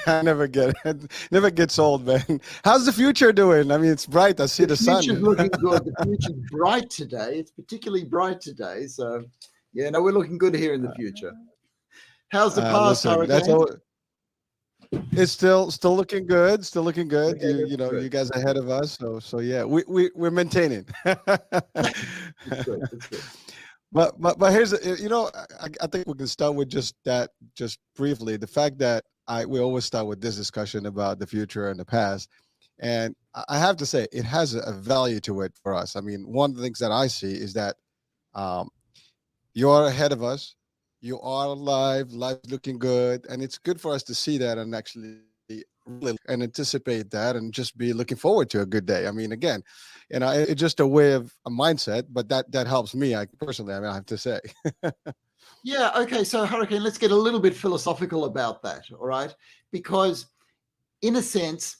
I never gets old, man. How's the future doing? I mean, it's bright. I see The the sun. future's looking good. The future's bright today. It's particularly bright today. So, yeah, no, we're looking good here in the future. How's the past, Listen, that's Hurricane? all. It's still looking good. Still looking good. Okay, You that's know, good. you guys ahead of us. So yeah, we're maintaining. It's good. It's good. But here's I think we can start with just that, just briefly, the fact that I we always start with this discussion about the future and the past, and I have to say it has a value to it for us. I mean, one of the things that I see is that um, you are ahead of us, you are alive, life's looking good, and it's good for us to see that and actually really and anticipate that and just be looking forward to a good day. I mean, again, it's just a way of a mindset, but that helps me. I personally, I mean, I have to say. Yeah, okay. So, Hurricane, let's get a little bit philosophical about that, all right? Because, in a sense,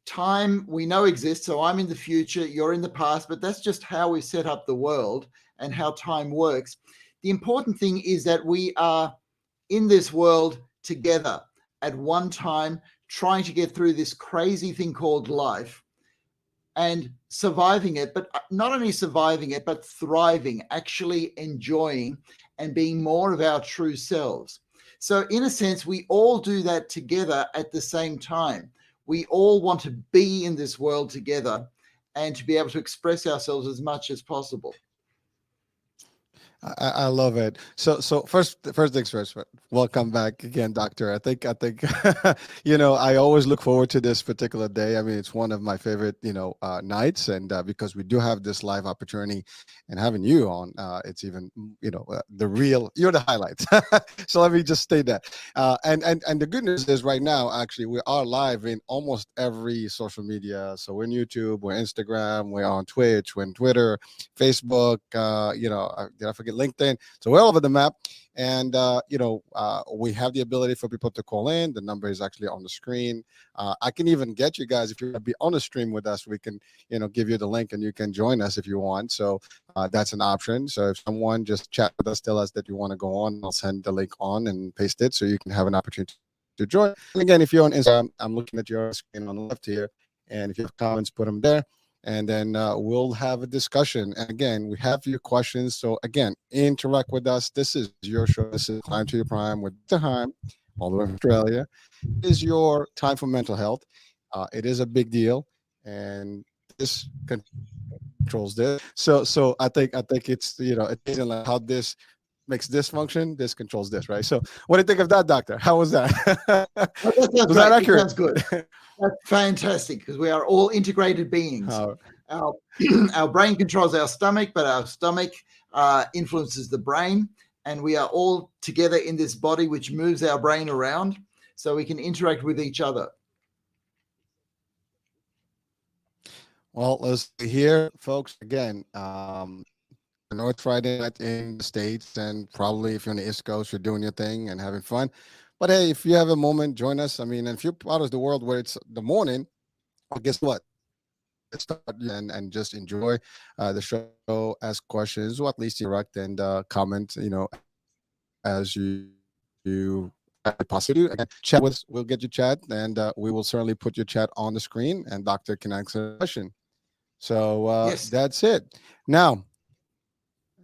time we know exists. So, I'm in the future, you're in the past, but that's just how we set up the world and how time works. The important thing is that we are in this world together at one time, trying to get through this crazy thing called life and surviving it, but not only surviving it, but thriving, actually enjoying and being more of our true selves. So, in a sense, we all do that together at the same time. We all want to be in this world together and to be able to express ourselves as much as possible. I love it. So first things first. Welcome back again, Doctor. I think I always look forward to this particular day. I mean, it's one of my favorite nights, and because we do have this live opportunity, and having you on, it's even the real. You're the highlights. So let me just state that. And the good news is right now, actually, we are live in almost every social media. So we're on YouTube, we're Instagram, we're on Twitch, we're on Twitter, Facebook. Did I forget LinkedIn? So we're all over the map, and we have the ability for people to call in. The number is actually on the screen. I can even get you guys, if you want to be on the stream with us, we can give you the link and you can join us if you want. So that's an option. So if someone just chat with us, tell us that you want to go on, I'll send the link on and paste it so you can have an opportunity to join. And again, if you're on Instagram, I'm looking at your screen on the left here, and if you have comments, put them there, and then we'll have a discussion. And again, we have your questions. So again, interact with us. This is your show. This is Climb to Your Prime with the Heim, all the way from Australia. It is your time for mental health. It is a big deal, and this controls this. So I think it's it's amazing, like how this makes this function. This controls this, right? So what do you think of that, Doctor? How was that? Oh, that sounds Was that great. It accurate? sounds good. That's fantastic because we are all integrated beings. Uh, Our our brain controls our stomach, but our stomach influences the brain, and we are all together in this body, which moves our brain around, so we can interact with each other. Well, let's see here, folks. Again, North Friday night in the States, and probably if you're on the East Coast, you're doing your thing and having fun. But hey, if you have a moment, join us. I mean, and if you're part of the world where it's the morning, well, guess what? Let's start and just enjoy the show, ask questions, or at least interact and comment, as you possibly do. Again, chat with us. We'll get you chat, and we will certainly put your chat on the screen, and Doctor can answer the question. So Yes. that's it. Now,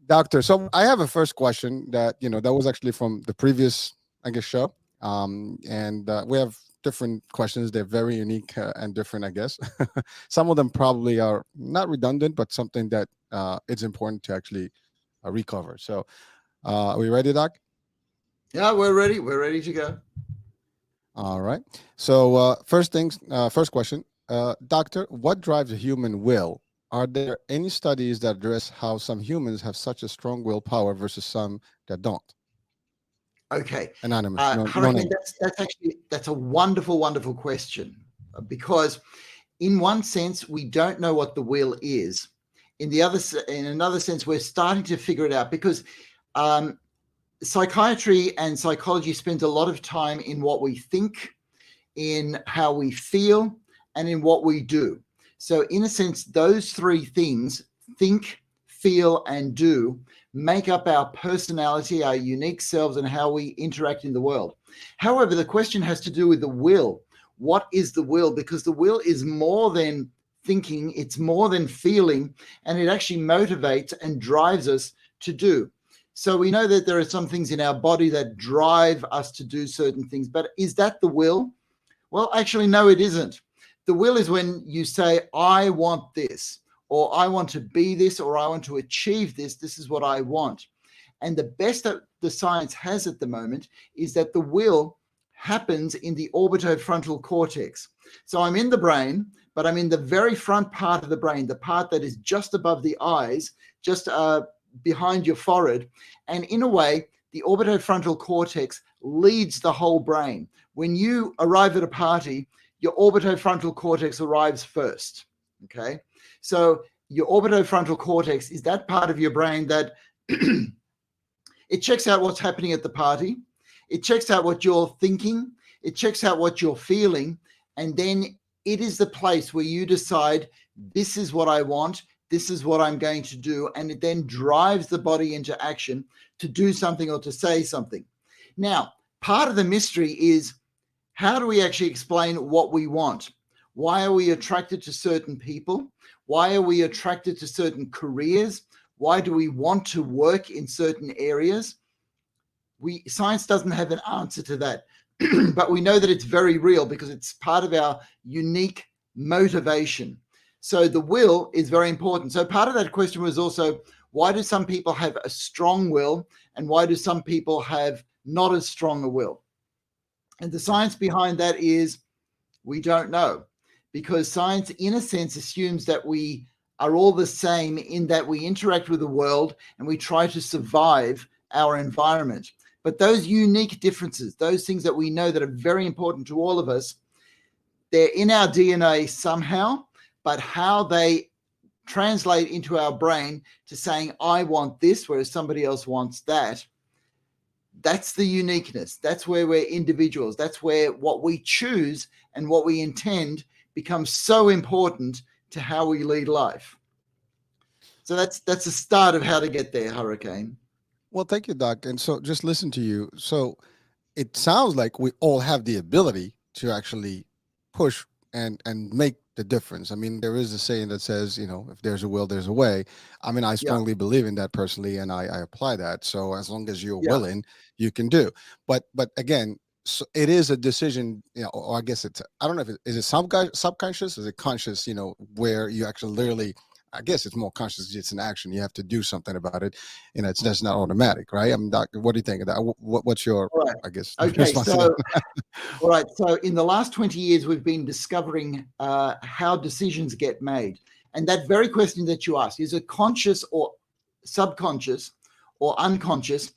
Doctor, so I have a first question that that was actually from the previous, I guess, show, and we have different questions. They're very unique and different, I guess. Some of them probably are not redundant, but something that it's important to actually recover. So, are we ready, Doc? Yeah, we're ready. We're ready to go. All right. So, first question, Doctor, what drives the human will? Are there any studies that address how some humans have such a strong willpower versus some that don't? Okay. Anonymous, no Hurricane, name. that's a wonderful, wonderful question because in one sense, we don't know what the will is. In another sense, we're starting to figure it out because psychiatry and psychology spends a lot of time in what we think, in how we feel, and in what we do. So, in a sense, those three things, think, feel, and do make up our personality, our unique selves, and how we interact in the world. However, the question has to do with the will. What is the will? Because the will is more than thinking, it's more than feeling, and it actually motivates and drives us to do. So we know that there are some things in our body that drive us to do certain things, but is that the will? Well, actually, no, it isn't. The will is when you say, I want this, or I want to be this, or I want to achieve this. This is what I want. And the best that the science has at the moment is that the will happens in the orbitofrontal cortex. So I'm in the brain, but I'm in the very front part of the brain, the part that is just above the eyes, just behind your forehead. And in a way, the orbitofrontal cortex leads the whole brain. When you arrive at a party, your orbitofrontal cortex arrives first. Okay. So your orbitofrontal cortex is that part of your brain that it checks out what's happening at the party. It checks out what you're thinking. It checks out what you're feeling. And then it is the place where you decide, this is what I want. This is what I'm going to do. And it then drives the body into action to do something or to say something. Now, part of the mystery is, how do we actually explain what we want? Why are we attracted to certain people? Why are we attracted to certain careers? Why do we want to work in certain areas? Science doesn't have an answer to that, but we know that it's very real because it's part of our unique motivation. So the will is very important. So part of that question was also, why do some people have a strong will and why do some people have not as strong a will? And the science behind that is, we don't know, because science in a sense assumes that we are all the same in that we interact with the world and we try to survive our environment. But those unique differences, those things that we know that are very important to all of us, they're in our DNA somehow, but how they translate into our brain to saying, I want this, whereas somebody else wants that, that's the uniqueness. That's where we're individuals. That's where what we choose and what we intend becomes so important to how we lead life. So that's the start of how to get there, Hurricane. Well, thank you, Doc. And so just listen to you. So it sounds like we all have the ability to actually push and make the difference. I mean, there is a saying that says, if there's a will, there's a way. I mean, I Yeah, strongly believe in that personally, and I apply that. So as long as you're yeah, willing, you can do. But again, so it is a decision, or I guess it's, I don't know if is it subconscious, is it conscious, where you actually literally, I guess it's more conscious. It's an action. You have to do something about it. It's just not automatic, right? I mean, Doc, what do you think of that? What's your, all right. I guess, Okay, response to so that? all right. So in the last 20 years, we've been discovering how decisions get made. And that very question that you asked, is it conscious or subconscious or unconscious?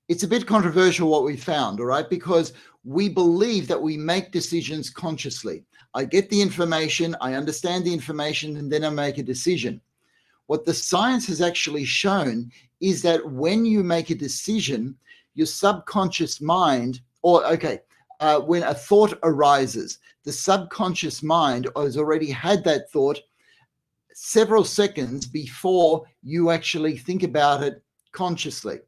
It's a bit controversial what we found, all right? Because we believe that we make decisions consciously. I get the information, I understand the information, and then I make a decision. What the science has actually shown is that when you make a decision, your subconscious mind, when a thought arises, the subconscious mind has already had that thought several seconds before you actually think about it consciously.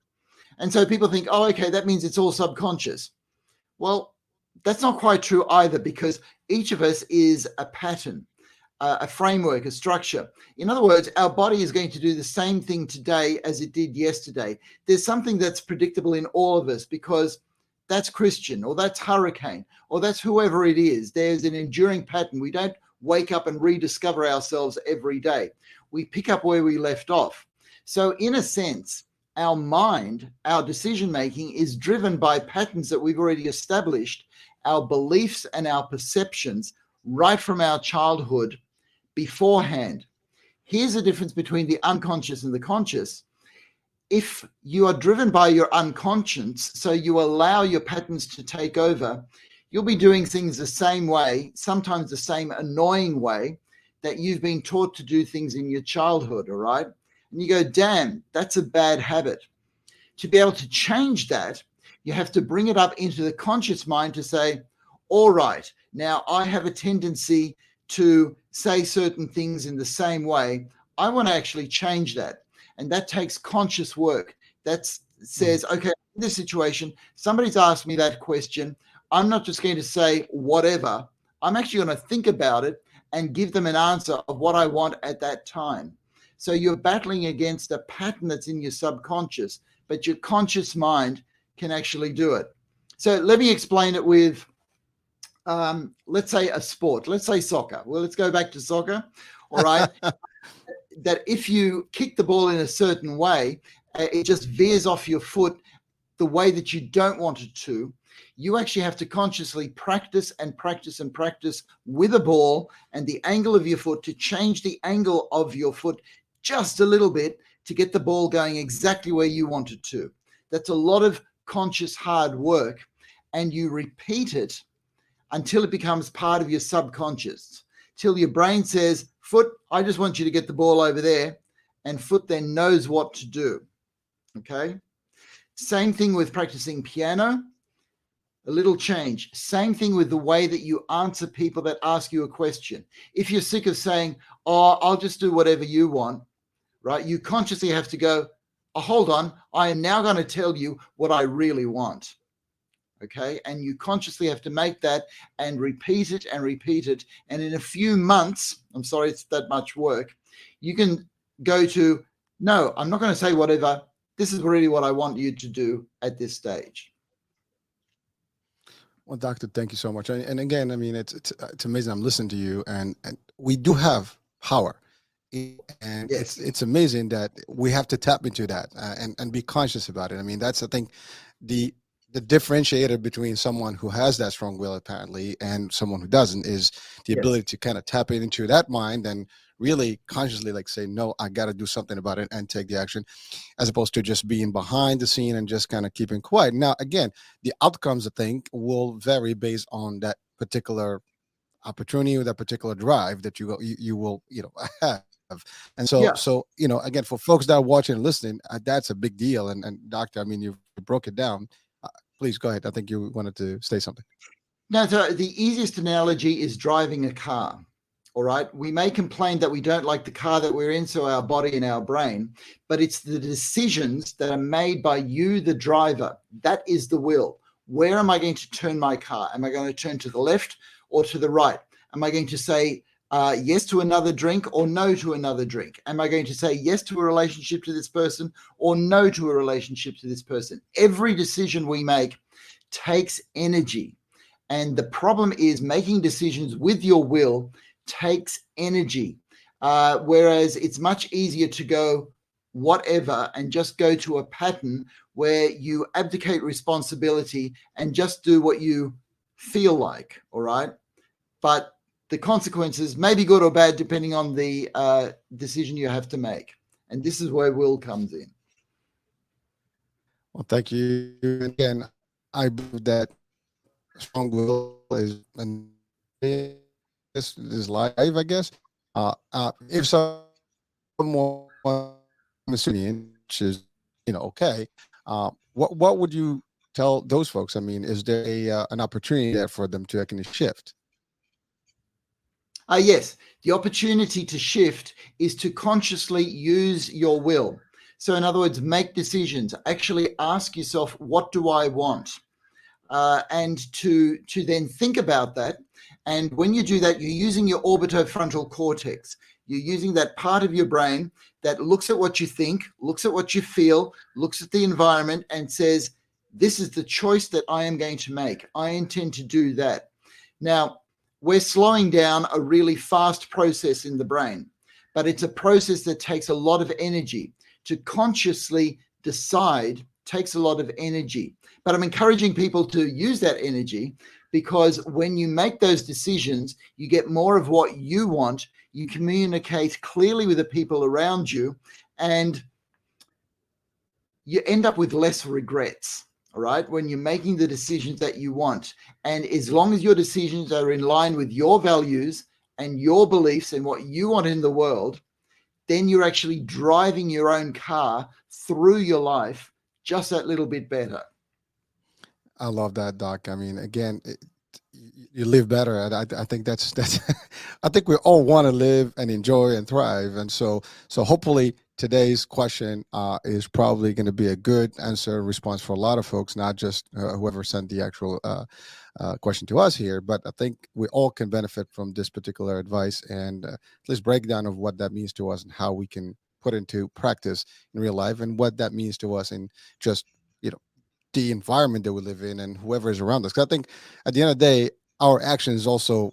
And so people think, oh, okay, that means it's all subconscious. Well, that's not quite true either, because each of us is a pattern, a framework, a structure. In other words, our body is going to do the same thing today as it did yesterday. There's something that's predictable in all of us because that's Christian, or that's Hurricane, or that's whoever it is. There's an enduring pattern. We don't wake up and rediscover ourselves every day. We pick up where we left off. So in a sense, our mind, our decision-making is driven by patterns that we've already established, our beliefs and our perceptions right from our childhood beforehand. Here's the difference between the unconscious and the conscious. If you are driven by your unconscious, so you allow your patterns to take over, you'll be doing things the same way, sometimes the same annoying way that you've been taught to do things in your childhood, all right? And you go, damn, that's a bad habit. To be able to change that, you have to bring it up into the conscious mind to say, all right, now I have a tendency to say certain things in the same way. I want to actually change that. And that takes conscious work. That says, okay, in this situation, somebody's asked me that question. I'm not just going to say whatever. I'm actually going to think about it and give them an answer of what I want at that time. So you're battling against a pattern that's in your subconscious, but your conscious mind can actually do it. So let me explain it with, let's say a sport, let's say soccer. Well, let's go back to soccer. All right. That if you kick the ball in a certain way, it just veers off your foot the way that you don't want it to. You actually have to consciously practice and practice and practice with a ball and the angle of your foot to change the angle of your foot just a little bit to get the ball going exactly where you want it to. That's a lot of conscious hard work, and you repeat it until it becomes part of your subconscious, till your brain says, foot, I just want you to get the ball over there, and foot then knows what to do. Okay? Same thing with practicing piano, a little change. Same thing with the way that you answer people that ask you a question. If you're sick of saying, oh, I'll just do whatever you want, right? You consciously have to go, oh, hold on, I am now going to tell you what I really want. Okay. And you consciously have to make that and repeat it and repeat it. And in a few months, I'm sorry, it's that much work, you can go to, no, I'm not going to say whatever. This is really what I want you to do at this stage. Well, doctor, thank you so much. And again, I mean, it's amazing. I'm listening to you, and we do have power, and Yes. it's amazing that we have to tap into that and be conscious about it. I mean, that's I think the differentiator between someone who has that strong will apparently and someone who doesn't is the Yes. ability to kind of tap into that mind and really consciously like say, no, I got to do something about it and take the action, as opposed to just being behind the scene and just kind of keeping quiet. Now, again, the outcomes I think will vary based on that particular opportunity or that particular drive that you will have. And so Yeah. so again, for folks that are watching and listening, that's a big deal. And doctor, I mean, you broke it down. Please go ahead. I think you wanted to say something. Now, so the easiest analogy is driving a car. All right. We may complain that we don't like the car that we're in, so our body and our brain, but it's the decisions that are made by you, the driver. That is the will. Where am I going to turn my car? Am I going to turn to the left or to the right? Am I going to say yes to another drink or no to another drink? Am I going to say yes to a relationship to this person or no to a relationship to this person? Every decision we make takes energy. And the problem is making decisions with your will takes energy, whereas it's much easier to go whatever and just go to a pattern where you abdicate responsibility and just do what you feel like. All right. But the consequences may be good or bad depending on the decision you have to make. And this is where will comes in. Well, thank you again. I believe that strong will is and this is live, I guess. If someone which is okay, what would you tell those folks? I mean, is there an opportunity there for them to actually shift? Yes, the opportunity to shift is to consciously use your will. So in other words, make decisions, actually ask yourself, what do I want? And to then think about that. And when you do that, you're using your orbitofrontal cortex. You're using that part of your brain that looks at what you think, looks at what you feel, looks at the environment and says, this is the choice that I am going to make. I intend to do that. Now, we're slowing down a really fast process in the brain, but it's a process that takes a lot of energy. To consciously decide takes a lot of energy. But I'm encouraging people to use that energy because when you make those decisions, you get more of what you want. You communicate clearly with the people around you, and you end up with less regrets. All right, when you're making the decisions that you want. And as long as your decisions are in line with your values and your beliefs and what you want in the world, then you're actually driving your own car through your life just that little bit better. I love that, Doc. I mean, again, you live better. And I think that's I think we all want to live and enjoy and thrive. And so hopefully today's question is probably going to be a good answer response for a lot of folks, not just whoever sent the actual question to us here, but I think we all can benefit from this particular advice and at least breakdown of what that means to us and how we can put into practice in real life and what that means to us in just, you know, the environment that we live in and whoever is around us. 'Cause I think at the end of the day, our actions also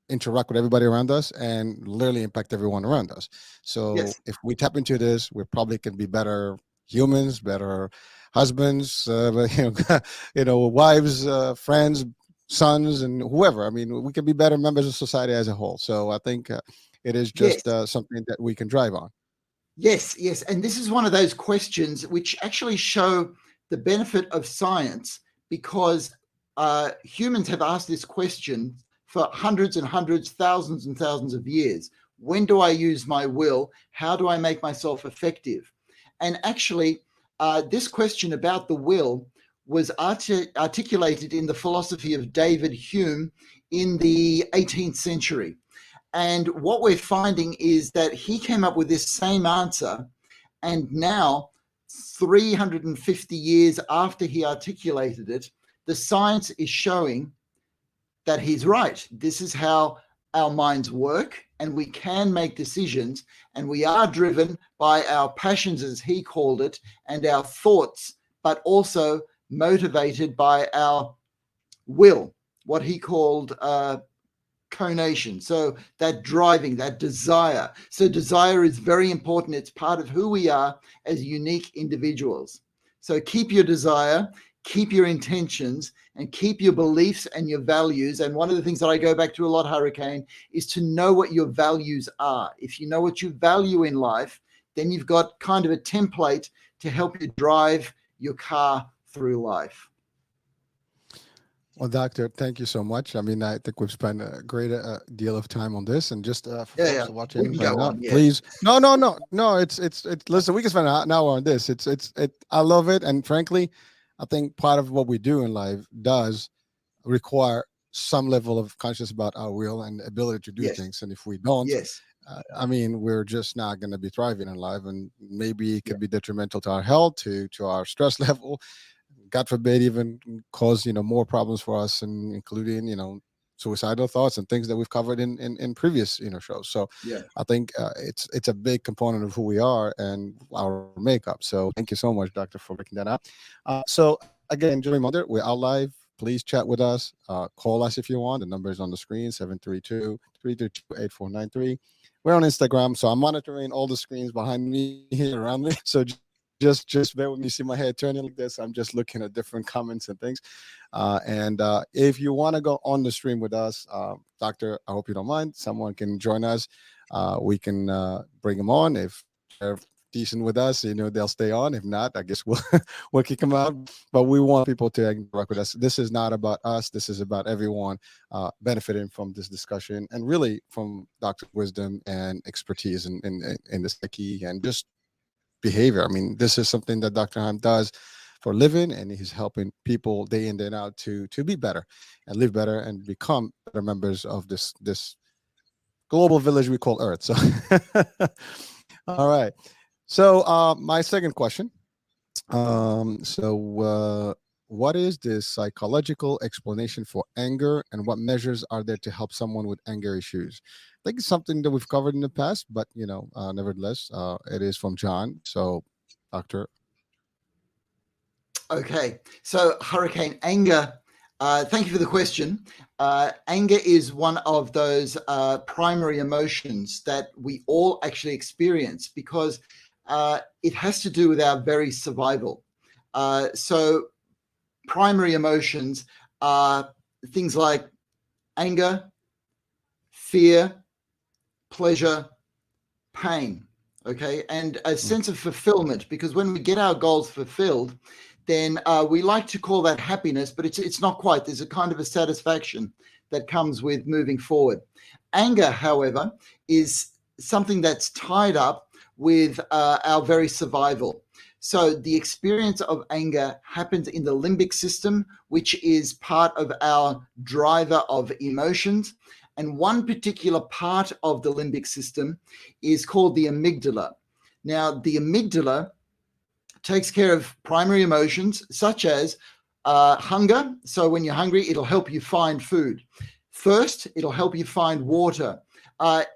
interact with everybody around us and literally impact everyone around us. So Yes. if we tap into this, we probably can be better humans, better husbands, you know, you know, wives, friends, sons, and whoever. I mean, we can be better members of society as a whole. So I think it is just Yes. something that we can drive on. Yes, yes. And this is one of those questions which actually show the benefit of science because humans have asked this question for hundreds and hundreds, thousands and thousands of years. When do I use my will? How do I make myself effective? And actually, this question about the will was articulated in the philosophy of David Hume in the 18th century. And what we're finding is that he came up with this same answer. And now, 350 years after he articulated it, the science is showing that he's right. This is how our minds work, and we can make decisions, and we are driven by our passions, as he called it, and our thoughts, but also motivated by our will, what he called conation. So that driving, that desire. So desire is very important. It's part of who we are as unique individuals. So keep your desire, keep your intentions, and keep your beliefs and your values. And one of the things that I go back to a lot, Hurricane, is to know what your values are. If you know what you value in life, then you've got kind of a template to help you drive your car through life. Well, Doctor, thank you so much. I mean, I think we've spent a great deal of time on this, and just for folks Yeah, we watching can right go now, on. Yeah. please, no. It's. Listen, we can spend an hour on this. It. I love it, and frankly, I think part of what we do in life does require some level of conscious about our will and ability to do Yes. things. And if we don't, Yes. I mean, we're just not going to be thriving in life, and maybe it Yeah. could be detrimental to our health, to our stress level, God forbid, even cause more problems for us, and including suicidal thoughts and things that we've covered in previous shows. So Yeah. I think it's a big component of who we are and our makeup. So thank you so much, Doctor, for breaking that out. So again, just a reminder, we're out live. Please chat with us. Call us if you want. The number is on the screen: 732-332-8493. We're on Instagram, so I'm monitoring all the screens behind me here around me. So just bear with me. See my head turning like this. I'm just looking at different comments and things. And if you want to go on the stream with us, Doctor, I hope you don't mind. Someone can join us. We can bring them on if they're decent with us. They'll stay on. If not, I guess we'll we'll kick them out. But we want people to interact with us. This is not about us. This is about everyone benefiting from this discussion and really from Doctor's wisdom and expertise in the psyche and just behavior. I mean, this is something that Dr. Heim does for a living, and he's helping people day in, day out to be better and live better and become better members of this global village we call Earth. So, all right. So, my second question. What is the psychological explanation for anger, and what measures are there to help someone with anger issues? I think it's something that we've covered in the past, but nevertheless, it is from John. So, Doctor. Okay. So, Hurricane, anger. Thank you for the question. Anger is one of those primary emotions that we all actually experience because it has to do with our very survival. So, primary emotions are things like anger, fear, pleasure, pain, okay, and a sense of fulfillment, because when we get our goals fulfilled, then we like to call that happiness, but it's not quite. There's a kind of a satisfaction that comes with moving forward. Anger, however, is something that's tied up with our very survival. So the experience of anger happens in the limbic system, which is part of our driver of emotions. And one particular part of the limbic system is called the amygdala. Now, the amygdala takes care of primary emotions such as hunger. So when you're hungry, it'll help you find food. Thirst, it'll help you find water.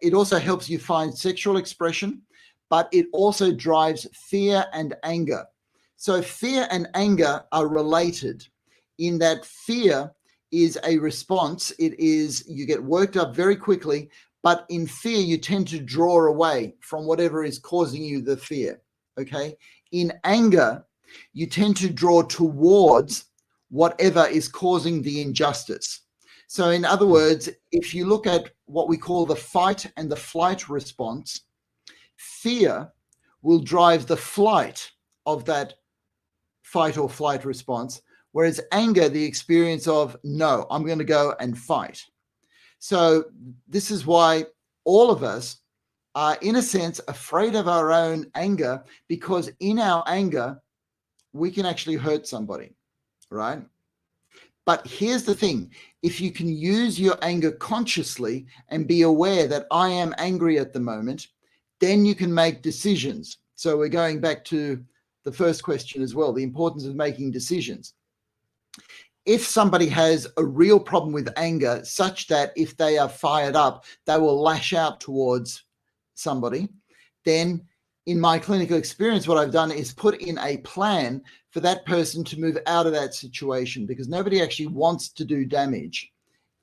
It also helps you find sexual expression, but it also drives fear and anger. So fear and anger are related in that fear is a response. It is, you get worked up very quickly, but in fear, you tend to draw away from whatever is causing you the fear. Okay. In anger, you tend to draw towards whatever is causing the injustice. So in other words, if you look at what we call the fight and the flight response, fear will drive the flight of that fight or flight response, whereas anger, the experience of, no, I'm going to go and fight. So this is why all of us are, in a sense, afraid of our own anger, because in our anger, we can actually hurt somebody, right? But here's the thing. If you can use your anger consciously and be aware that I am angry at the moment, then you can make decisions. So we're going back to the first question as well, the importance of making decisions. If somebody has a real problem with anger, such that if they are fired up, they will lash out towards somebody, then in my clinical experience, what I've done is put in a plan for that person to move out of that situation, because nobody actually wants to do damage.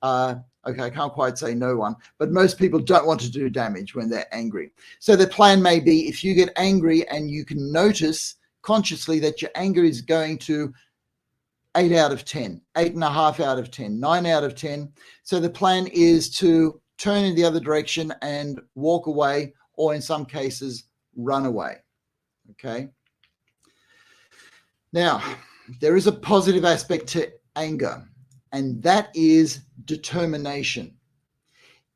Okay, I can't quite say no one, but most people don't want to do damage when they're angry. So the plan may be, if you get angry and you can notice consciously that your anger is going to 8 out of 10, 8.5 out of 10, 9 out of 10. So the plan is to turn in the other direction and walk away, or in some cases, run away. Okay. Now, there is a positive aspect to anger, and that is determination.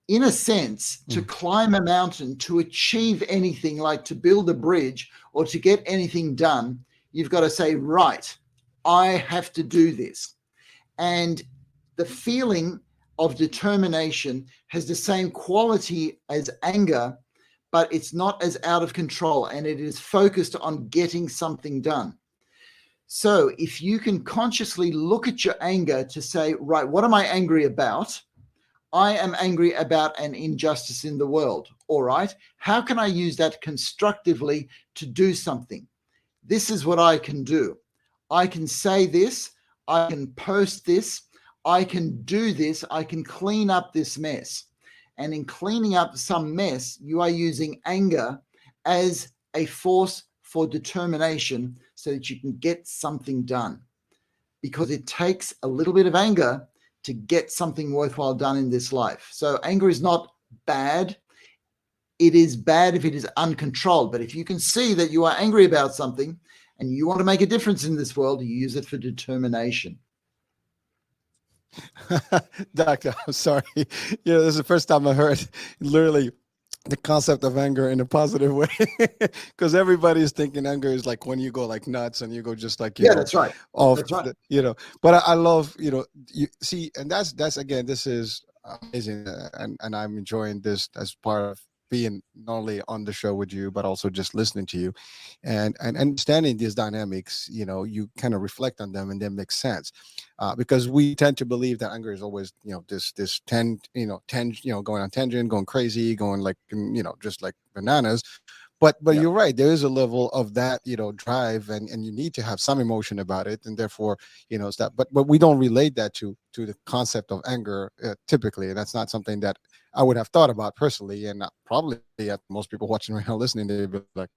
In a sense, to climb a mountain, to achieve anything, like to build a bridge or to get anything done, you've got to say, right, I have to do this. And the feeling of determination has the same quality as anger, but it's not as out of control, and it is focused on getting something done. So if you can consciously look at your anger to say, right, what am I angry about? I am angry about an injustice in the world. All right. How can I use that constructively to do something? This is what I can do. I can say this. I can post this. I can do this. I can clean up this mess. And in cleaning up some mess, you are using anger as a force for determination so that you can get something done. Because it takes a little bit of anger to get something worthwhile done in this life. So anger is not bad. It is bad if it is uncontrolled. But if you can see that you are angry about something and you want to make a difference in this world, you use it for determination. Doctor, I'm sorry. This is the first time I heard literally the concept of anger in a positive way, because everybody's thinking anger is like when you go like nuts and you go just like, that's right. off, That's right. but I love, you see, and that's again, this is amazing. And I'm enjoying this as part of being not only on the show with you, but also just listening to you and understanding these dynamics. You kind of reflect on them and then make sense, because we tend to believe that anger is always, this going on tangent, going crazy, going like, just like bananas. But you're right, there is a level of that, drive, and you need to have some emotion about it, and therefore, it's that. But we don't relate that to the concept of anger typically, and that's not something that I would have thought about personally, and probably most people watching right now, listening, they'd be like,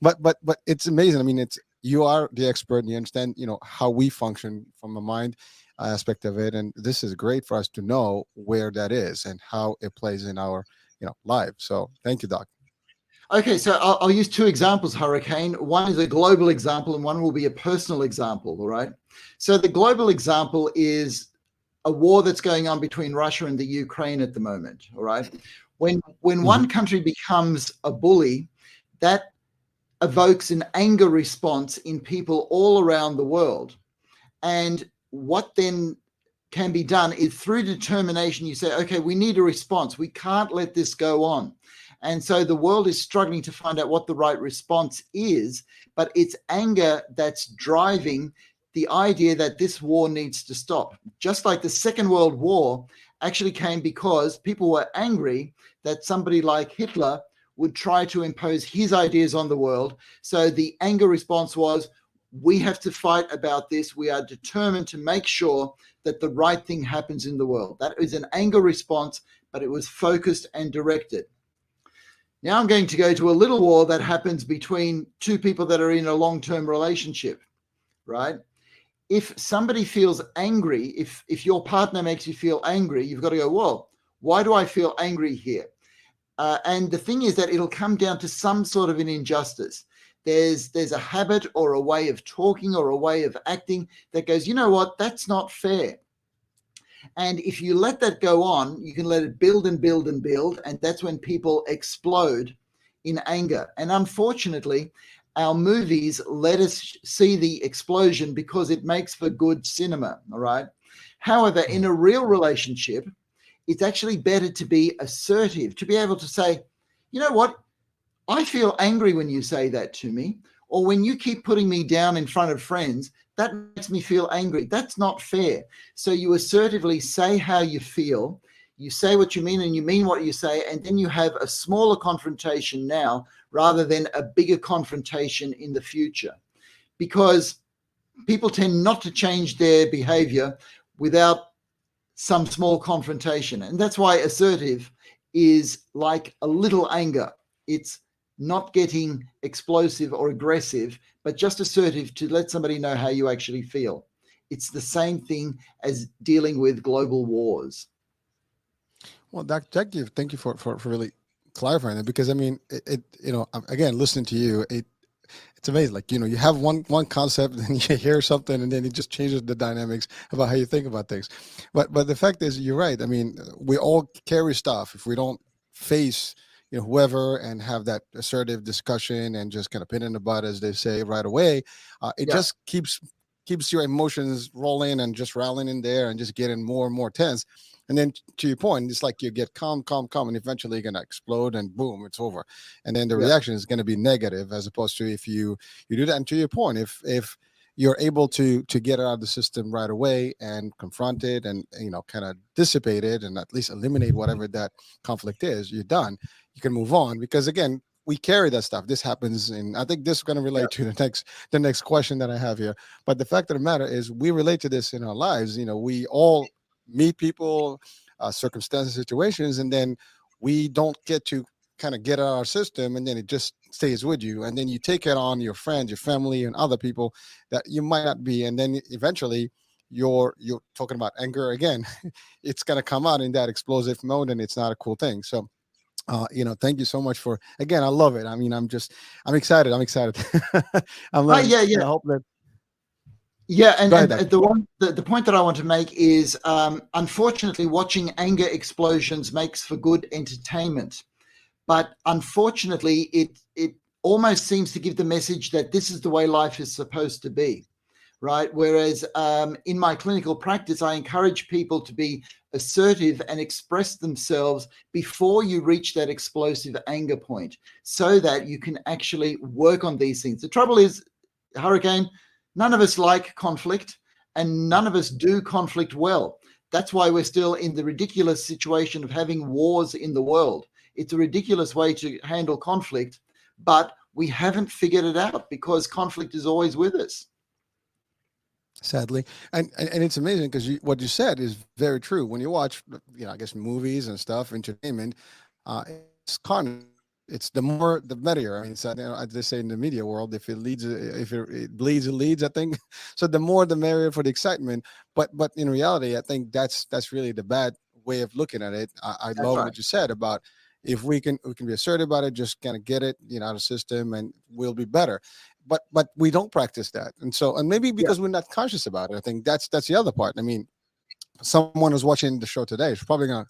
but it's amazing. I mean, you are the expert, and you understand, how we function from a mind aspect of it, and this is great for us to know where that is and how it plays in our life. So thank you, Doc. Okay, so I'll use two examples, Hurricane. One is a global example and one will be a personal example, all right? So the global example is a war that's going on between Russia and the Ukraine at the moment, all right? When one country becomes a bully, that evokes an anger response in people all around the world. And what then can be done is through determination, you say, okay, we need a response. We can't let this go on. And so the world is struggling to find out what the right response is, but it's anger that's driving the idea that this war needs to stop. Just like the Second World War actually came because people were angry that somebody like Hitler would try to impose his ideas on the world. So the anger response was, we have to fight about this. We are determined to make sure that the right thing happens in the world. That is an anger response, but it was focused and directed. Now I'm going to go to a little war that happens between two people that are in a long-term relationship, right? If somebody feels angry, if your partner makes you feel angry, you've got to go, well, why do I feel angry here? And the thing is that it'll come down to some sort of an injustice. There's a habit or a way of talking or a way of acting that goes, you know what, that's not fair. And if you let that go on, you can let it build and build and build. And that's when people explode in anger. And unfortunately, our movies let us see the explosion because it makes for good cinema. All right. However, in a real relationship, it's actually better to be assertive, to be able to say, you know what? I feel angry when you say that to me, or when you keep putting me down in front of friends, that makes me feel angry. That's not fair. So you assertively say how you feel, you say what you mean and you mean what you say, and then you have a smaller confrontation now rather than a bigger confrontation in the future. Because people tend not to change their behavior without some small confrontation. And that's why assertive is like a little anger. It's not getting explosive or aggressive, but just assertive to let somebody know how you actually feel. It's the same thing as dealing with global wars. Well, Dr. Thank you for really clarifying it, because I mean, again, listening to you, it's amazing. Like, you have one concept and you hear something and then it just changes the dynamics about how you think about things. But the fact is, you're right. I mean, we all carry stuff. If we don't face, whoever, and have that assertive discussion and just kind of pin in the butt, as they say, right away, it Yeah. just keeps your emotions rolling and just rattling in there and just getting more and more tense. And then to your point, it's like you get calm, and eventually you're gonna explode, and boom, it's over. And then the Yeah. reaction is gonna be negative, as opposed to if you do that. And to your point, if you're able to get it out of the system right away and confront it and kind of dissipate it and at least eliminate whatever that conflict is, you're done. You can move on, because again, we carry that stuff. This happens, and I think this is going to relate to the next question that I have here. But the fact of the matter is, we relate to this in our lives. We all meet people, circumstances, situations, and then we don't get to kind of get out of our system, and then it just stays with you, and then you take it on your friends, your family, and other people that you might not be, and then eventually you're talking about anger again. It's going to come out in that explosive mode, and it's not a cool thing. So thank you so much for, again, I love it. I mean, I'm excited. I'm like, Yeah. I hope that. Yeah, and Go ahead, the point that I want to make is, unfortunately, watching anger explosions makes for good entertainment, but unfortunately, it almost seems to give the message that this is the way life is supposed to be, right? Whereas in my clinical practice, I encourage people to be assertive and express themselves before you reach that explosive anger point, so that you can actually work on these things. The trouble is, Hurricane, none of us like conflict, and none of us do conflict well. That's why we're still in the ridiculous situation of having wars in the world. It's a ridiculous way to handle conflict, but we haven't figured it out because conflict is always with us. Sadly, and it's amazing, because what you said is very true. When you watch, I guess, movies and stuff, entertainment, it's carnage. It's the more the merrier. I mean, it's, as they say in the media world, if it bleeds, it leads, I think. So the more the merrier for the excitement. But in reality, I think that's really the bad way of looking at it. I That's love right. what you said about, if we can be assertive about it, just kind of get it, out of the system, and we'll be better. But we don't practice that, and maybe Yeah. because we're not conscious about it. I think that's the other part. I mean, someone who's watching the show today is probably going,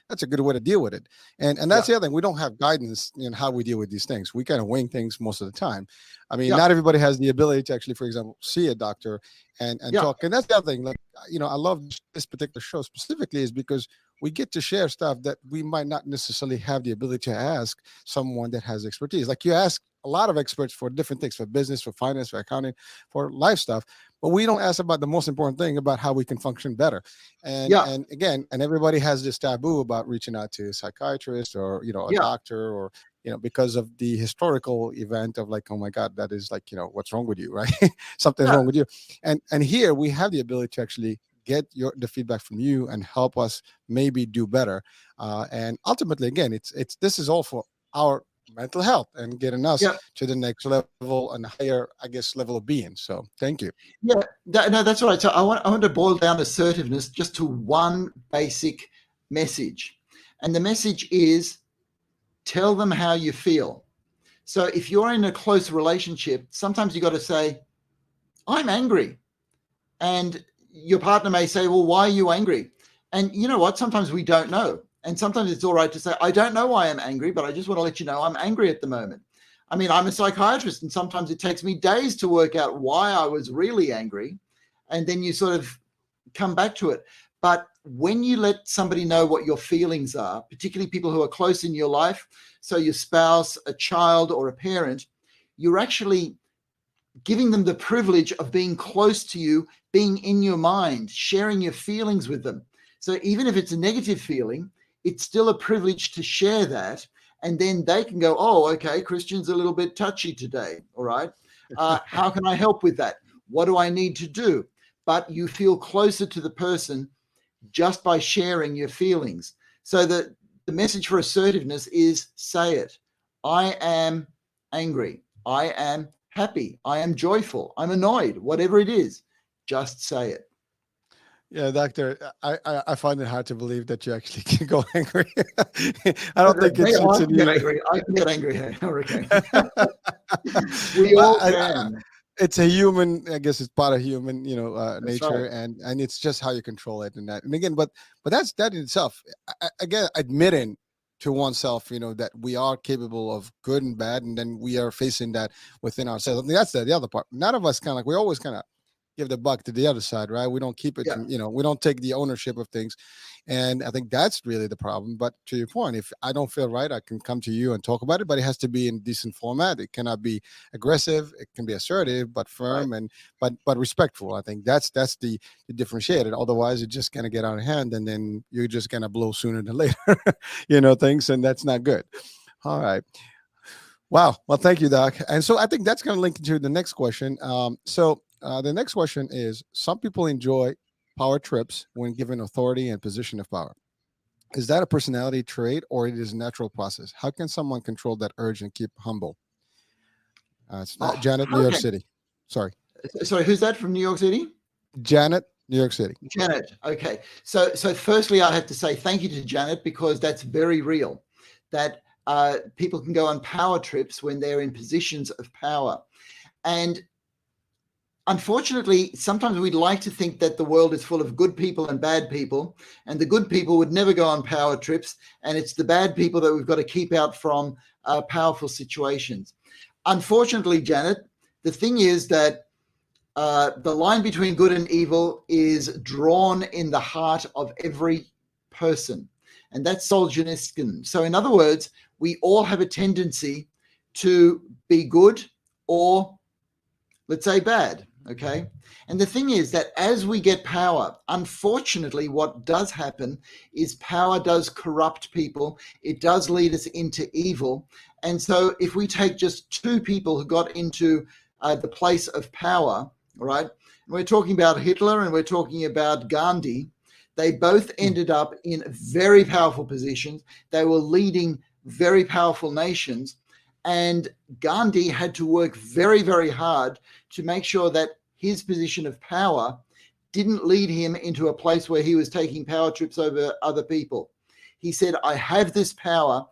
that's a good way to deal with it. And Yeah. that's the other thing. We don't have guidance in how we deal with these things. We kind of wing things most of the time. I mean, Yeah. not everybody has the ability to actually, for example, see a doctor and Yeah. talk. And that's the other thing. Like, I love this particular show specifically, is because we get to share stuff that we might not necessarily have the ability to ask someone that has expertise. Like you ask a lot of experts for different things, for business, for finance, for accounting, for life stuff, but we don't ask about the most important thing, about how we can function better. Yeah. And again, and everybody has this taboo about reaching out to a psychiatrist or, a Yeah. doctor, or because of the historical event of like, oh my God, that is like, what's wrong with you, right? Something's Yeah. wrong with you. And here we have the ability to actually get the feedback from you and help us maybe do better. And ultimately, again, it's this is all for our mental health and getting us Yeah. to the next level and higher, I guess, level of being. So thank you. Yeah. No, that's right. So I want to boil down assertiveness just to one basic message. And the message is, tell them how you feel. So if you're in a close relationship, sometimes you got to say, I'm angry. And your partner may say, well, why are you angry? And you know what? Sometimes we don't know. And sometimes it's all right to say, I don't know why I'm angry, but I just want to let you know I'm angry at the moment. I mean, I'm a psychiatrist, and sometimes it takes me days to work out why I was really angry. And then you sort of come back to it. But when you let somebody know what your feelings are, particularly people who are close in your life, so your spouse, a child, or a parent, you're actually giving them the privilege of being close to you, being in your mind, sharing your feelings with them. So even if it's a negative feeling, it's still a privilege to share that. And then they can go, oh, okay, Christian's a little bit touchy today. All right. How can I help with that? What do I need to do? But you feel closer to the person just by sharing your feelings. So the message for assertiveness is, say it. I am angry. I am happy. I am joyful. I'm annoyed. Whatever it is, just say it. Yeah, doctor, I find it hard to believe that you actually can go angry. I don't think Me, it's I in can get you. angry. I can get angry. Okay. We Well, all can. it's a human, I guess it's part of human, That's right. nature, and it's just how you control it. And again, but that's that in itself. Again, admitting to oneself, that we are capable of good and bad, and then we are facing that within ourselves. I think that's the other part. None of us kind of like, we always kind of give the buck to the other side, right? We don't keep it Yeah. from, we don't take the ownership of things. And I think that's really the problem. But to your point, if I don't feel right, I can come to you and talk about it, but it has to be in decent format. It cannot be aggressive. It can be assertive, but Right. firm and but respectful. I think that's the differentiated. Otherwise, it's just gonna get out of hand, and then you're just gonna blow sooner than later, things, and that's not good. All right. Wow. Well, thank you, Doc. And so I think that's going to link into the next question. The next question is: some people enjoy power trips when given authority and position of power. Is that a personality trait or it is a natural process? How can someone control that urge and keep humble? It's not Oh, Janet, New York okay. City. Sorry, Sorry, who's that from New York City? Janet, New York City. Janet. Okay. So firstly, I have to say thank you to Janet, because that's very real. That people can go on power trips when they're in positions of power. And unfortunately, sometimes we'd like to think that the world is full of good people and bad people, and the good people would never go on power trips, and it's the bad people that we've got to keep out from powerful situations. Unfortunately, Janet, the thing is that the line between good and evil is drawn in the heart of every person, and that's Solzhenitsyn. So, in other words, we all have a tendency to be good or, let's say, bad. Okay. And the thing is that as we get power, unfortunately, what does happen is power does corrupt people. It does lead us into evil. And so if we take just two people who got into the place of power, right? And we're talking about Hitler and we're talking about Gandhi. They both ended up in very powerful positions. They were leading very powerful nations. And Gandhi had to work very, very hard to make sure that his position of power didn't lead him into a place where he was taking power trips over other people. He said, I have this power.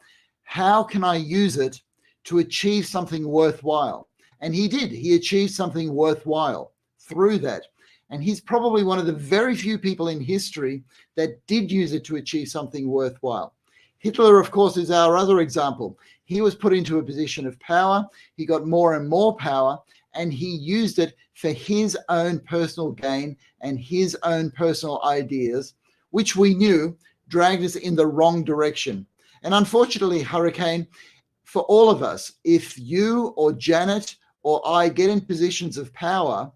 How can I use it to achieve something worthwhile? And he did. He achieved something worthwhile through that. And he's probably one of the very few people in history that did use it to achieve something worthwhile. Hitler, of course, is our other example. He was put into a position of power. He got more and more power, and he used it for his own personal gain and his own personal ideas, which we knew dragged us in the wrong direction. And unfortunately, Hurricane, for all of us, if you or Janet or I get in positions of power,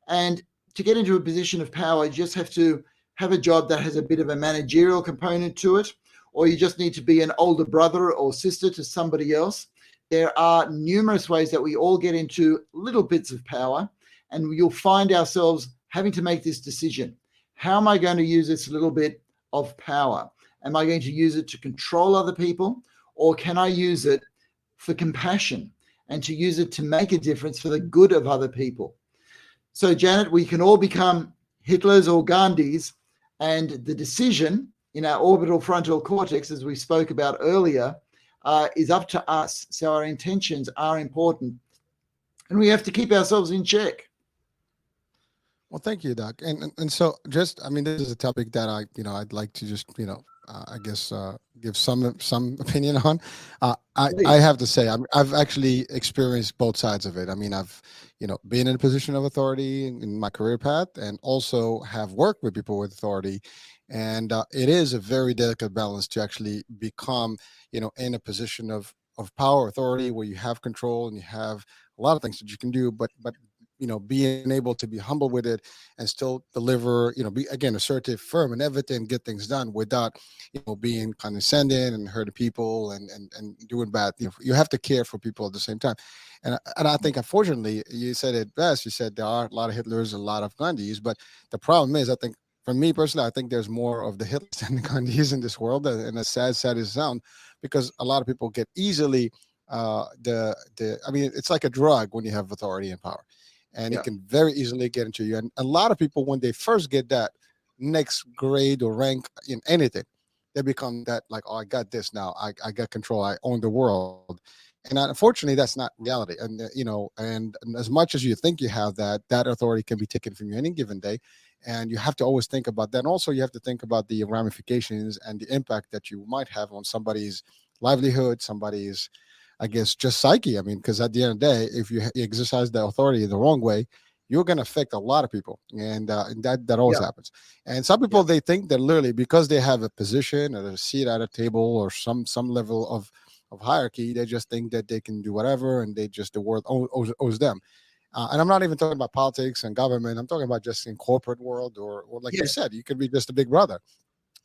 and to get into a position of power, you just have to have a job that has a bit of a managerial component to it, or you just need to be an older brother or sister to somebody else. There are numerous ways that we all get into little bits of power, and you'll find ourselves having to make this decision. How am I going to use this little bit of power? Am I going to use it to control other people, or can I use it for compassion and to use it to make a difference for the good of other people? So, Janet, we can all become Hitlers or Gandhis, and the decision in our orbital frontal cortex, as we spoke about earlier, is up to us. So our intentions are important, and we have to keep ourselves in check. Well, thank you, Doc. And so just, I mean, this is a topic that I'd like to just, I guess give some opinion on. I Please. have to say, I've actually experienced both sides of it. I mean, I've, been in a position of authority in my career path, and also have worked with people with authority. And it is a very delicate balance to actually become, in a position of power, authority, where you have control and you have a lot of things that you can do, but being able to be humble with it and still deliver, be again assertive, firm, and everything, get things done without, being condescending and hurting people and doing bad. You have to care for people at the same time. And I think, unfortunately, you said it best. You said there are a lot of Hitlers, a lot of Gandhis, but the problem is, I think, for me personally, I think there's more of the Hitlers than the Gandhis in this world, and as sad as it sounds, because a lot of people get easily I mean, it's like a drug when you have authority and power, and it Yeah. can very easily get into you. And a lot of people, when they first get that next grade or rank in anything, they become that, like, oh, I got this now. I got control. I own the world. And unfortunately, that's not reality. And and as much as you think you have that authority can be taken from you any given day, and you have to always think about that. And also, you have to think about the ramifications and the impact that you might have on somebody's livelihood, somebody's, I guess, just psyche. I mean, because at the end of the day, if you exercise the authority the wrong way, you're going to affect a lot of people, and that always Yeah. happens. And some Yeah. people, they think that literally because they have a position or a seat at a table or some level of hierarchy, they just think that they can do whatever, and they just, the world owes them. And I'm not even talking about politics and government. I'm talking about just in corporate world, or like you Yes. said, you could be just a big brother.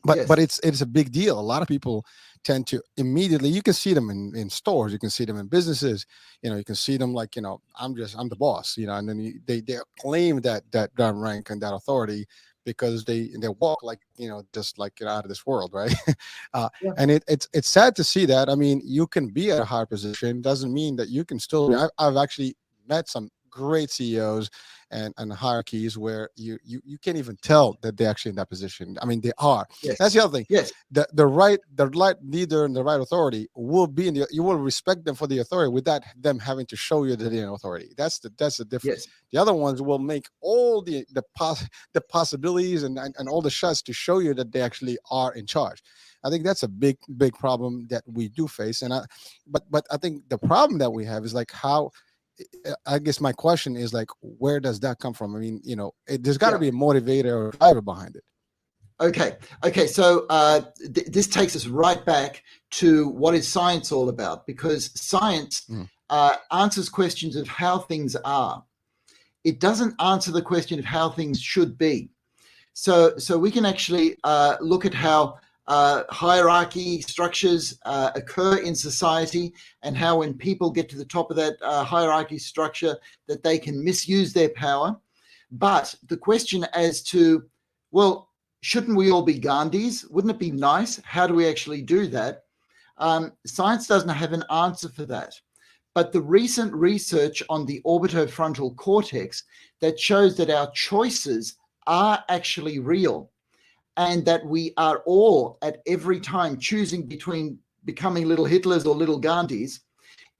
But Yes. it's a big deal. A lot of people tend to immediately, you can see them in stores, you can see them in businesses, you can see them like, I'm the boss, and then they claim that rank and that authority, because they walk like, just like, out of this world, right? uh, Yeah. and it's sad to see that. I mean, you can be at a higher position, doesn't mean that you can still, I've actually met some great CEOs and hierarchies where you can't even tell that they're actually in that position. I mean, they are. That's Yes. the other thing. Yes. The right leader and the right authority will be you will respect them for the authority without them having to show you that they're in authority. That's the difference. Yes. The other ones will make all the possibilities and all the shots to show you that they actually are in charge. I think that's a big problem that we do face. But I think the problem that we have is like how, I guess my question is like, where does that come from? I mean, there's got to Yeah. be a motivator or driver behind it. Okay. Okay. So this takes us right back to what is science all about, because science Mm. answers questions of how things are. It doesn't answer the question of how things should be. So we can actually look at how hierarchy structures occur in society, and how when people get to the top of that hierarchy structure, that they can misuse their power. But the question as to, well, shouldn't we all be Gandhis? Wouldn't it be nice? How do we actually do that? Science doesn't have an answer for that. But the recent research on the orbitofrontal cortex that shows that our choices are actually real, and that we are all at every time choosing between becoming little Hitlers or little Gandhis,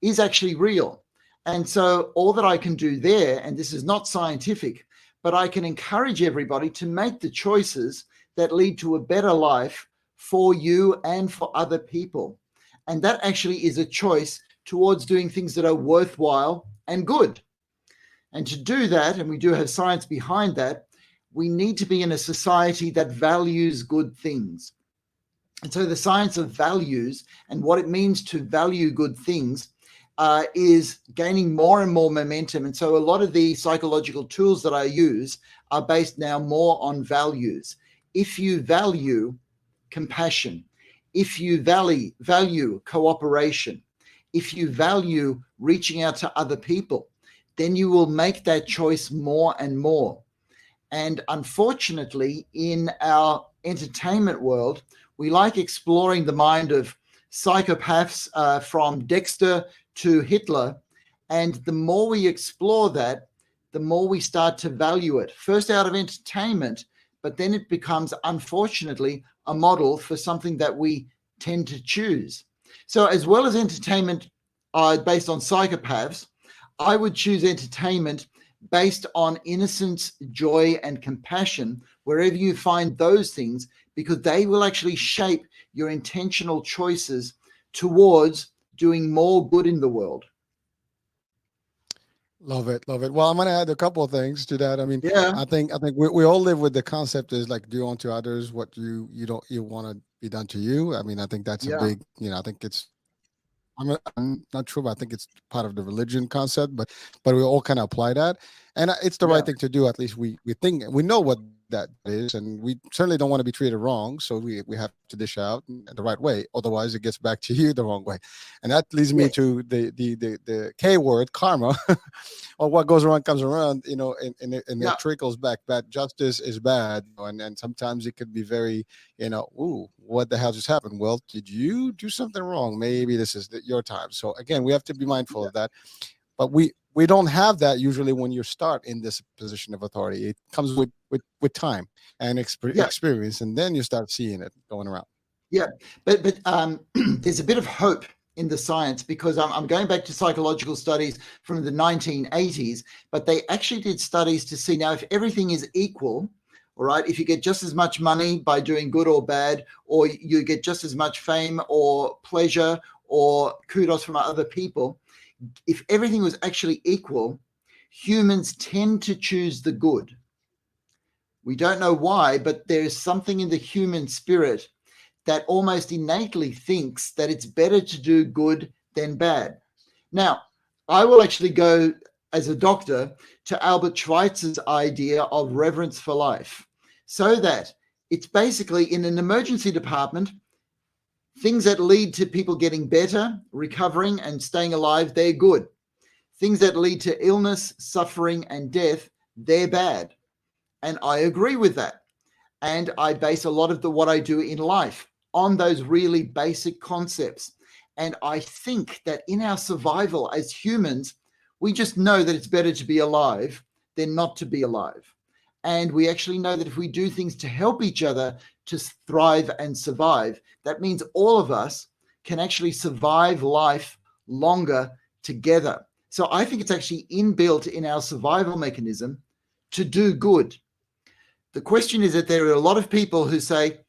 is actually real. And so all that I can do there, and this is not scientific, but I can encourage everybody to make the choices that lead to a better life for you and for other people. And that actually is a choice towards doing things that are worthwhile and good. And to do that, and we do have science behind that, we need to be in a society that values good things. And so the science of values and what it means to value good things is gaining more and more momentum. And so a lot of the psychological tools that I use are based now more on values. If you value compassion, if you value cooperation, if you value reaching out to other people, then you will make that choice more and more. And unfortunately, in our entertainment world, we like exploring the mind of psychopaths from Dexter to Hitler. And the more we explore that, the more we start to value it. First out of entertainment, but then it becomes, unfortunately, a model for something that we tend to choose. So, as well as entertainment based on psychopaths, I would choose entertainment based on innocence, joy, and compassion, wherever you find those things, because they will actually shape your intentional choices towards doing more good in the world. Love it, love it. Well, I'm gonna add a couple of things to that. I mean, Yeah, I think we all live with the concept is like do unto others what you don't you want to be done to you. I mean, I think that's a yeah, big, I think it's I'm not sure, but I think it's part of the religion concept. But we all kind of apply that, and it's the yeah, right thing to do. At least we think we know what that is, and we certainly don't want to be treated wrong. So we have to dish out the right way. Otherwise, it gets back to you the wrong way, and that leads me yes, to the K word, karma. Or what goes around comes around, and yeah, it trickles back. Bad justice is bad, and sometimes it could be very, ooh, what the hell just happened? Well, did you do something wrong? Maybe this is your time. So again, we have to be mindful yeah, of that. But we don't have that usually when you start in this position of authority. It comes with time and yeah. experience, and then you start seeing it going around. Yeah, but there's a bit of hope in the science because I'm going back to psychological studies from the 1980s, but they actually did studies to see now if everything is equal, all right, if you get just as much money by doing good or bad, or you get just as much fame or pleasure or kudos from other people, if everything was actually equal, humans tend to choose the good. We don't know why, but there is something in the human spirit that almost innately thinks that it's better to do good than bad. Now, I will actually go as a doctor to Albert Schweitzer's idea of reverence for life, so that it's basically in an emergency department, things that lead to people getting better, recovering, and staying alive, they're good. Things that lead to illness, suffering, and death, they're bad. And I agree with that. And I base a lot of what I do in life on those really basic concepts. And I think that in our survival as humans, we just know that it's better to be alive than not to be alive. And we actually know that if we do things to help each other to thrive and survive, that means all of us can actually survive life longer together. So I think it's actually inbuilt in our survival mechanism to do good. The question is that there are a lot of people who say,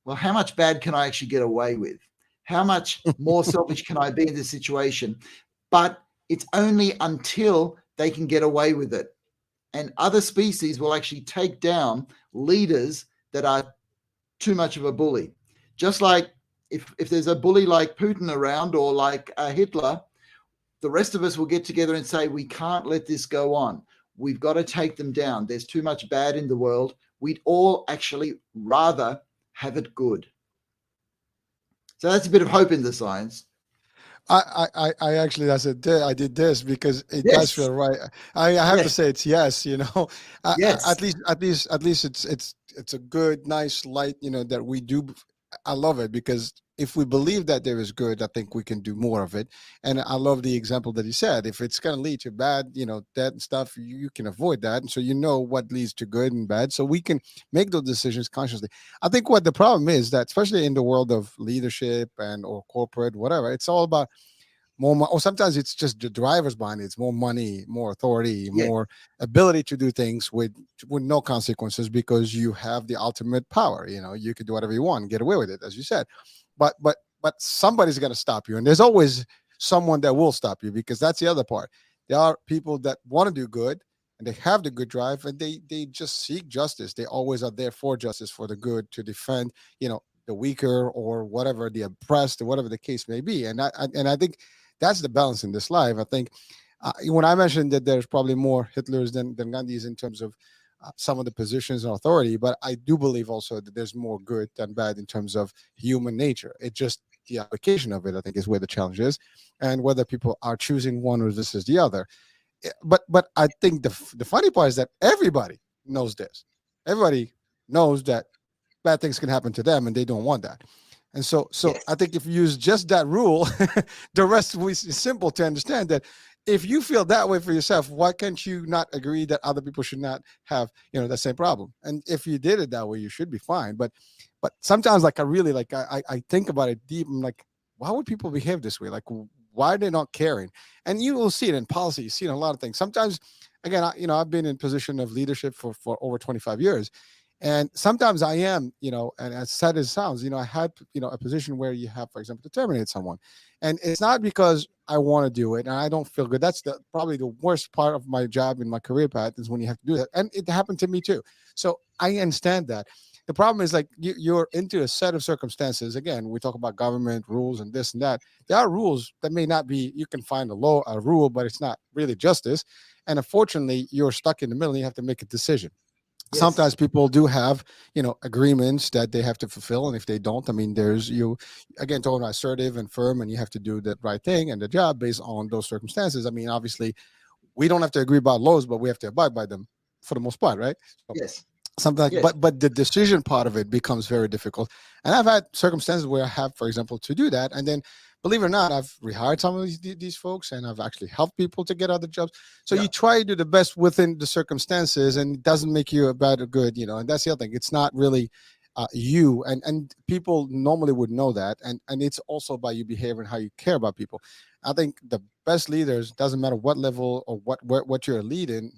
well, how much bad can I actually get away with? How much more selfish can I be in this situation? But it's only until they can get away with it. And other species will actually take down leaders that are too much of a bully. Just like if there's a bully like Putin around or like Hitler, the rest of us will get together and say, we can't let this go on. We've got to take them down. There's too much bad in the world. We'd all actually rather have it good. So that's a bit of hope in the science. I actually I did this because it does Yes. feel right. I have to Yes. say it's yes, Yes. at least it's a good, nice light, that we do. I love it because if we believe that there is good, I think we can do more of it. And I love the example that you said. If it's going to lead to bad, that and stuff, you can avoid that. And so you know what leads to good and bad. So we can make those decisions consciously. I think what the problem is that, especially in the world of leadership and or corporate, whatever, it's all about or sometimes it's just the drivers behind it. It's more money, more authority, Yes. more ability to do things with no consequences because you have the ultimate power. You can do whatever you want, get away with it, as you said. But somebody's going to stop you, and there's always someone that will stop you, because that's the other part. There are people that want to do good, and they have the good drive, and they just seek justice. They always are there for justice, for the good, to defend the weaker or whatever, the oppressed or whatever the case may be. And I think that's the balance in this life. I think when I mentioned that there's probably more Hitlers than Gandhis in terms of some of the positions of authority, but I do believe also that there's more good than bad in terms of human nature. It just the application of it, I think, is where the challenge is, and whether people are choosing one or this is the other. But I think the funny part is that everybody knows this. Everybody knows that bad things can happen to them, and they don't want that. And so Yes. I think if you use just that rule, the rest is simple to understand that if you feel that way for yourself, why can't you not agree that other people should not have, that same problem? And if you did it that way, you should be fine. But sometimes, like, I really, like, I think about it deep. I'm like, why would people behave this way? Like, why are they not caring? And you will see it in policy. You see it in a lot of things. Sometimes, again, I've been in position of leadership for over 25 years. And sometimes I am, and as sad as it sounds, I had, a position where you have, for example, to terminate someone. And it's not because I want to do it and I don't feel good. That's probably the worst part of my job in my career path, is when you have to do that. And it happened to me too. So I understand that. The problem is, like, you're into a set of circumstances. Again, we talk about government rules and this and that. There are rules that may not be, you can find a rule, but it's not really justice. And unfortunately, you're stuck in the middle and you have to make a decision. Yes. Sometimes people do have, agreements that they have to fulfill. And if they don't, I mean, there's again, talking about assertive and firm, and you have to do the right thing and the job based on those circumstances. I mean, obviously, we don't have to agree about laws, but we have to abide by them for the most part, right? So, Yes. something like, Yes. but the decision part of it becomes very difficult. And I've had circumstances where I have, for example, to do that, and then, believe it or not, I've rehired some of these folks, and I've actually helped people to get other jobs. So Yeah. you try to do the best within the circumstances, and it doesn't make you a bad or good, and that's the other thing. It's not really you, and people normally would know that, and it's also by your behavior and how you care about people. I think the best leaders, doesn't matter what level or what you're a lead in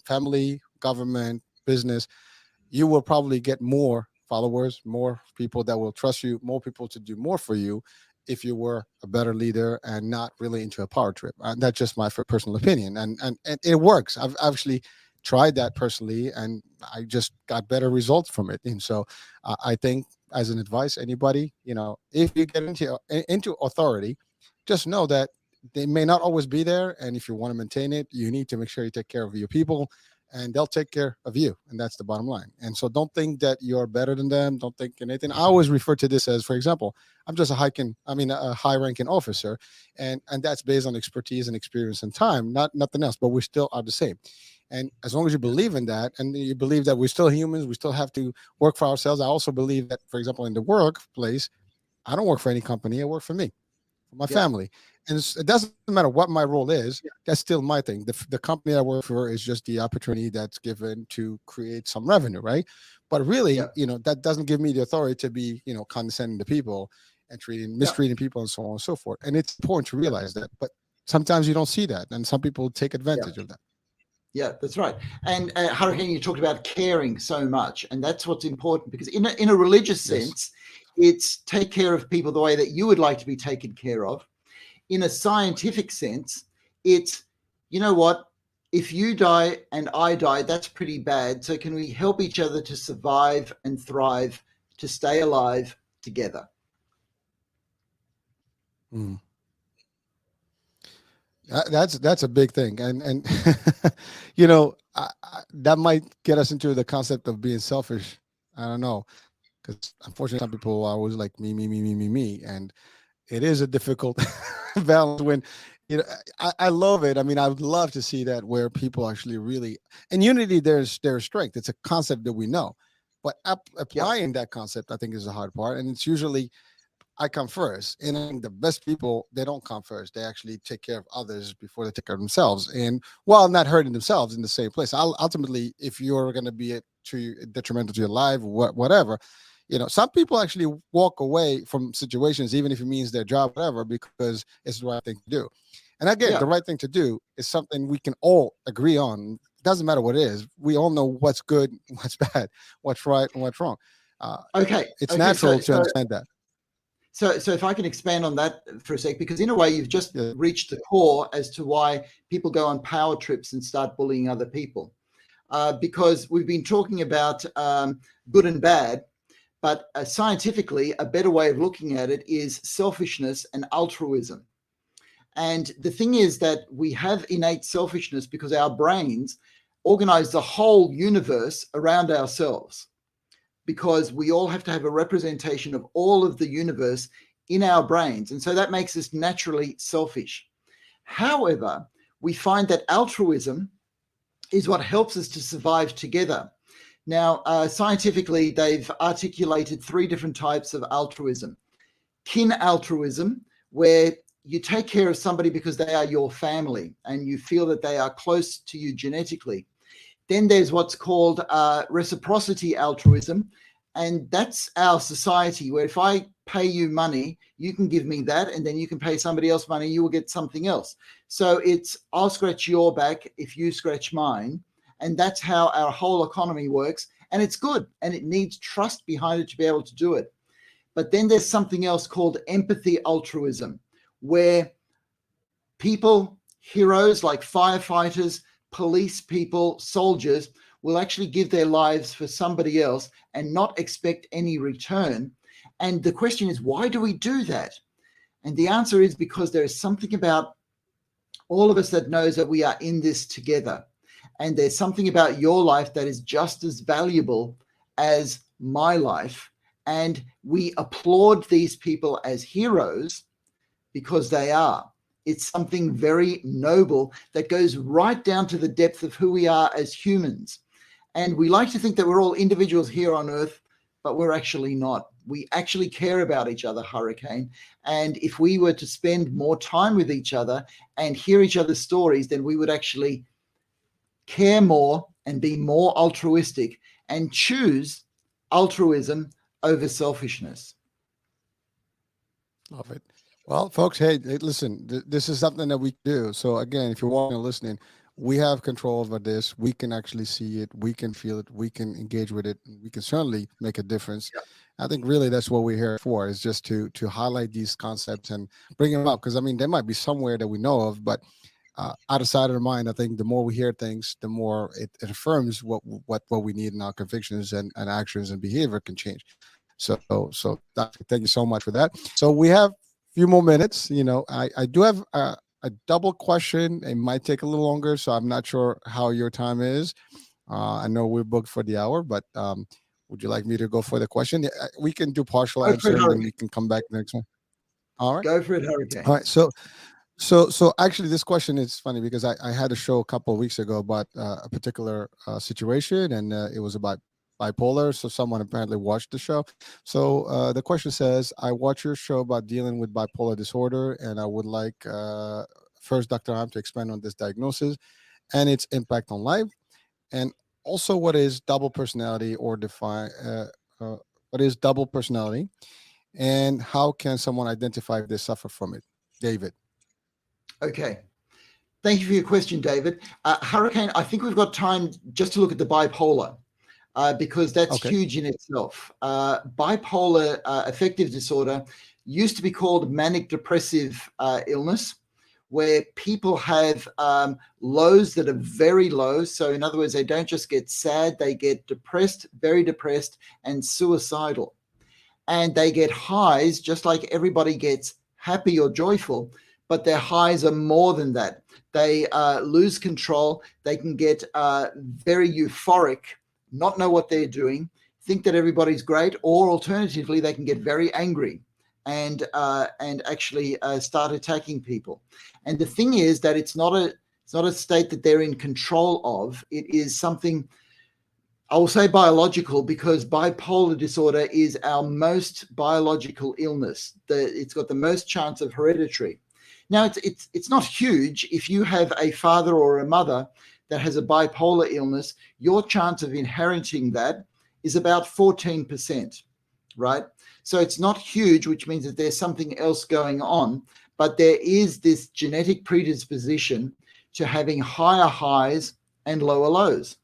family, government, business, you will probably get more followers, more people that will trust you, more people to do more for you if you were a better leader and not really into a power trip. And that's just my personal opinion. And it works. I've actually tried that personally, and I just got better results from it. And so I think, as an advice, anybody, if you get into authority, just know that they may not always be there. And if you want to maintain it, you need to make sure you take care of your people, and they'll take care of you. And that's the bottom line. And so don't think that you're better than them. Don't think anything. I always refer to this as, for example, I'm just a high ranking officer, and that's based on expertise and experience and time, nothing else, but we still are the same. And as long as you believe in that, and you believe that we're still humans, we still have to work for ourselves. I also believe that, for example, in the workplace, I don't work for any company. I work for me, for my Yeah. family. And it doesn't matter what my role is. Yeah. That's still my thing. The company I work for is just the opportunity that's given to create some revenue, right? But really, Yeah. that doesn't give me the authority to be, condescending to people and Yeah. mistreating people and so on and so forth. And it's important to Yeah. realize that. But sometimes you don't see that, and some people take Yeah. advantage of that. Yeah, that's right. And Hurricane, you talked about caring so much, and that's what's important, because in a religious Yes. sense, it's take care of people the way that you would like to be taken care of. In a scientific sense, it's, you know what, if you die and I die, that's pretty bad. So can we help each other to survive and thrive, to stay alive together? Mm. That's a big thing, and that might get us into the concept of being selfish. I don't know, because unfortunately, some people are always like me, me, me, me, me, me, and it is a difficult balance. When I love it. I mean, I would love to see that, where people actually really, in unity, there's strength. It's a concept that we know, but Yeah. applying that concept, I think, is the hard part, and it's usually I come first. And I think the best people, they don't come first. They actually take care of others before they take care of themselves. And while not hurting themselves in the same place, ultimately, if you're going to be detrimental to your life, whatever, some people actually walk away from situations, even if it means their job, whatever, because it's the right thing to do. And again, Yeah. the right thing to do is something we can all agree on. It doesn't matter what it is. We all know what's good, what's bad, what's right, and what's wrong. Okay. It's Okay. natural to understand that. So if I can expand on that for a sec, because in a way you've just Yeah. reached the core as to why people go on power trips and start bullying other people. Because we've been talking about good and bad, But scientifically, a better way of looking at it is selfishness and altruism. And the thing is that we have innate selfishness because our brains organize the whole universe around ourselves, because we all have to have a representation of all of the universe in our brains. And so that makes us naturally selfish. However, we find that altruism is what helps us to survive together. Now, scientifically, they've articulated 3 different types of altruism. Kin altruism, where you take care of somebody because they are your family and you feel that they are close to you genetically. Then there's what's called reciprocity altruism, and that's our society, where if I pay you money, you can give me that, and then you can pay somebody else money, you will get something else. So it's I'll scratch your back if you scratch mine, and that's how our whole economy works, and it's good, and it needs trust behind it to be able to do it. But then there's something else called empathy altruism, where people, heroes like firefighters, police people, soldiers, will actually give their lives for somebody else and not expect any return. And the question is, why do we do that? And the answer is because there is something about all of us that knows that we are in this together. And there's something about your life that is just as valuable as my life. And we applaud these people as heroes because they are. It's something very noble that goes right down to the depth of who we are as humans. And we like to think that we're all individuals here on Earth, but we're actually not. We actually care about each other, Hurricane. And if we were to spend more time with each other and hear each other's stories, then we would actually care more and be more altruistic and choose altruism over selfishness. Love it. Well, folks, hey, listen, this is something that we do. So again, if you're watching and listening, we have control over this. We can actually see it. We can feel it. We can engage with it. We can certainly make a difference. Yeah. I think really that's what we're here for, is just to highlight these concepts and bring them up. Because I mean, there might be somewhere that we know of, but out of sight of the mind, I think the more we hear things, the more it affirms what we need in our convictions and actions and behavior can change. So Doctor, thank you so much for that. So we have a few more minutes. You know, I do have a double question. It might take a little longer, so I'm not sure how your time is. I know we're booked for the hour, but would you like me to go for the question? Yeah, we can do partial Go for answer it, and then Hurricane. we can come back next one. All right. Go for it, Hurricane. All right. So actually, this question is funny because I had a show a couple of weeks ago about a particular situation, and it was about bipolar. So someone apparently watched the show. So the question says, I watch your show about dealing with bipolar disorder, and I would like first Dr. Heim to expand on this diagnosis and its impact on life, and also what is double personality, or define what is double personality, and how can someone identify if they suffer from it? David. Okay. Thank you for your question, David. Hurricane, I think we've got time just to look at the bipolar, because that's Okay. huge in itself. Bipolar affective disorder used to be called manic depressive illness, where people have lows that are very low. So in other words, they don't just get sad, they get depressed, very depressed, and suicidal. And they get highs just like everybody gets happy or joyful, but their highs are more than that. They lose control. They can get very euphoric, not know what they're doing, think that everybody's great, or alternatively, they can get very angry and actually start attacking people. And the thing is that it's not a state that they're in control of. It is something, I will say biological, because bipolar disorder is our most biological illness. It's got the most chance of hereditary. Now, it's not huge. If you have a father or a mother that has a bipolar illness, your chance of inheriting that is about 14%, right? So it's not huge, which means that there's something else going on, but there is this genetic predisposition to having higher highs and lower lows.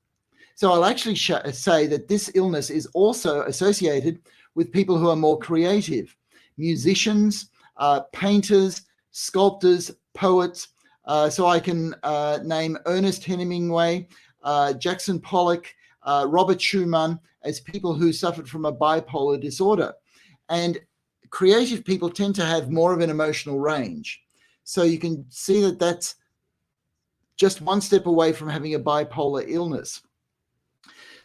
So I'll actually say that this illness is also associated with people who are more creative, musicians, painters, sculptors, poets. So I can name Ernest Hemingway, Jackson Pollock, Robert Schumann as people who suffered from a bipolar disorder. And creative people tend to have more of an emotional range. So you can see that that's just one step away from having a bipolar illness.